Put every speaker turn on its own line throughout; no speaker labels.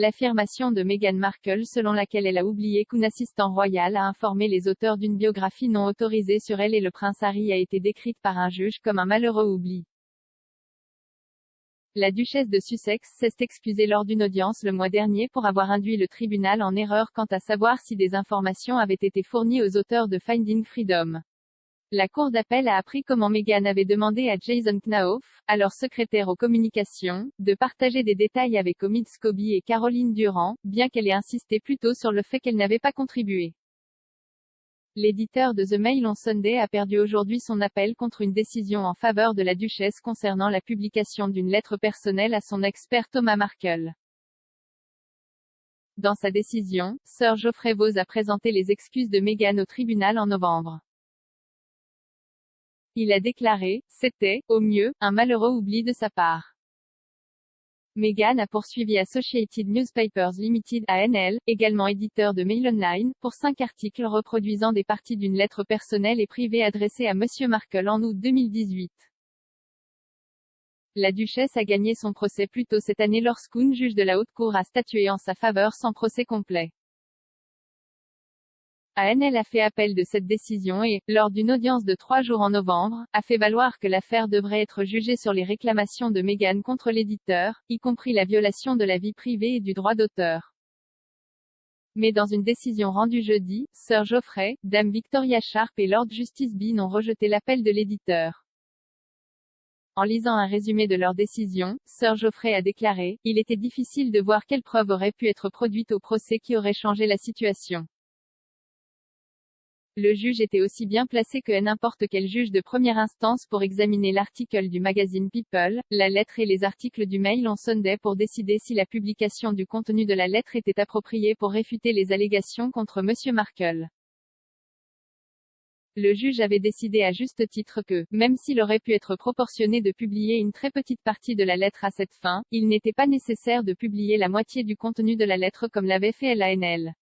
l'affirmation de Meghan Markle selon laquelle elle a oublié qu'un assistant royal a informé les auteurs d'une biographie non autorisée sur elle et le prince Harry a été décrite par un juge comme un malheureux oubli. La duchesse de Sussex s'est excusée lors d'une audience le mois dernier pour avoir induit le tribunal en erreur quant à savoir si des informations avaient été fournies aux auteurs de Finding Freedom. La cour d'appel a appris comment Meghan avait demandé à Jason Knauf, alors secrétaire aux communications, de partager des détails avec Omid Scobie et Caroline Durand, bien qu'elle ait insisté plutôt sur le fait qu'elle n'avait pas contribué. L'éditeur de The Mail on Sunday a perdu aujourd'hui son appel contre une décision en faveur de la duchesse concernant la publication d'une lettre personnelle à son ex-père Thomas Markle. Dans sa décision, Sir Geoffrey Vos a présenté les excuses de Meghan au tribunal en novembre. Il a déclaré « C'était, au mieux, un malheureux oubli de sa part ». Meghan a poursuivi Associated Newspapers Limited (ANL), également éditeur de Mail Online, pour 5 articles reproduisant des parties d'une lettre personnelle et privée adressée à Monsieur Markle en août 2018. La duchesse a gagné son procès plus tôt cette année lorsqu'un juge de la haute cour a statué en sa faveur sans procès complet. ANL a fait appel de cette décision et, lors d'une audience de 3 jours en novembre, a fait valoir que l'affaire devrait être jugée sur les réclamations de Meghan contre l'éditeur, y compris la violation de la vie privée et du droit d'auteur. Mais dans une décision rendue jeudi, Sir Geoffrey, Dame Victoria Sharp et Lord Justice Bean ont rejeté l'appel de l'éditeur. En lisant un résumé de leur décision, Sir Geoffrey a déclaré « Il était difficile de voir quelles preuves auraient pu être produites au procès qui auraient changé la situation. Le juge était aussi bien placé que n'importe quel juge de première instance pour examiner l'article du magazine People, la lettre et les articles du Mail on Sunday pour décider si la publication du contenu de la lettre était appropriée pour réfuter les allégations contre Monsieur Markle. Le juge avait décidé à juste titre que, même s'il aurait pu être proportionné de publier une très petite partie de la lettre à cette fin, il n'était pas nécessaire de publier la moitié du contenu de la lettre comme l'avait fait l'ANL.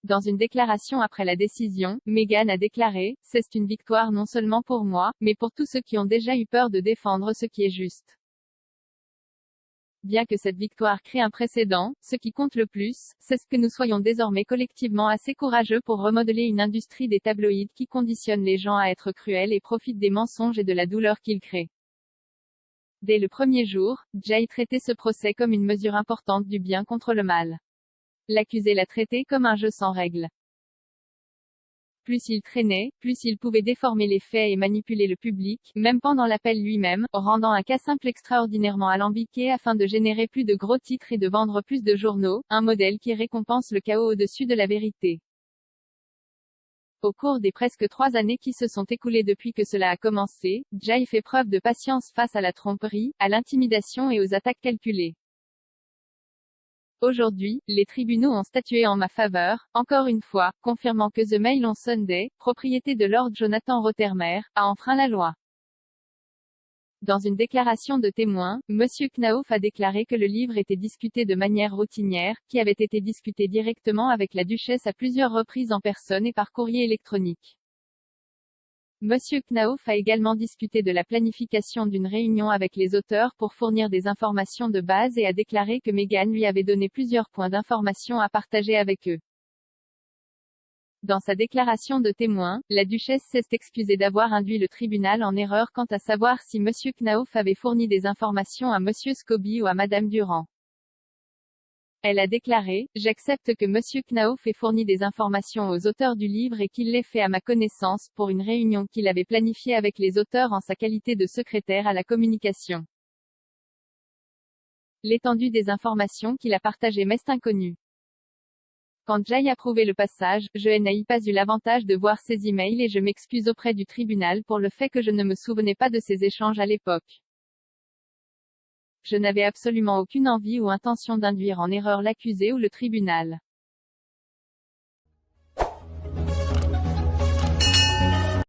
Dans une déclaration après la décision, Meghan a déclaré « C'est une victoire non seulement pour moi, mais pour tous ceux qui ont déjà eu peur de défendre ce qui est juste. Bien que cette victoire crée un précédent, ce qui compte le plus, c'est que nous soyons désormais collectivement assez courageux pour remodeler une industrie des tabloïds qui conditionne les gens à être cruels et profitent des mensonges et de la douleur qu'ils créent. » Dès le premier jour, Jay traitait ce procès comme une mesure importante du bien contre le mal. L'accusé l'a traité comme un jeu sans règles. Plus il traînait, plus il pouvait déformer les faits et manipuler le public, même pendant l'appel lui-même, rendant un cas simple extraordinairement alambiqué afin de générer plus de gros titres et de vendre plus de journaux, un modèle qui récompense le chaos au-dessus de la vérité. Au cours des presque 3 années qui se sont écoulées depuis que cela a commencé, Jay fait preuve de patience face à la tromperie, à l'intimidation et aux attaques calculées. Aujourd'hui, les tribunaux ont statué en ma faveur, encore une fois, confirmant que The Mail on Sunday, propriété de Lord Jonathan Rothermere, a enfreint la loi. Dans une déclaration de témoin, Monsieur Knauf a déclaré que le livre était discuté de manière routinière, qui avait été discuté directement avec la duchesse à plusieurs reprises en personne et par courrier électronique. Monsieur Knauf a également discuté de la planification d'une réunion avec les auteurs pour fournir des informations de base et a déclaré que Meghan lui avait donné plusieurs points d'information à partager avec eux. Dans sa déclaration de témoin, la duchesse s'est excusée d'avoir induit le tribunal en erreur quant à savoir si Monsieur Knauf avait fourni des informations à Monsieur Scobie ou à Madame Durand. Elle a déclaré « J'accepte que Monsieur Knauf ait fourni des informations aux auteurs du livre et qu'il l'ait fait à ma connaissance, pour une réunion qu'il avait planifiée avec les auteurs en sa qualité de secrétaire à la communication. L'étendue des informations qu'il a partagées m'est inconnue. Quand Jay a prouvé le passage, je n'ai pas eu l'avantage de voir ses emails et je m'excuse auprès du tribunal pour le fait que je ne me souvenais pas de ces échanges à l'époque. Je n'avais absolument aucune envie ou intention d'induire en erreur l'accusé ou le tribunal.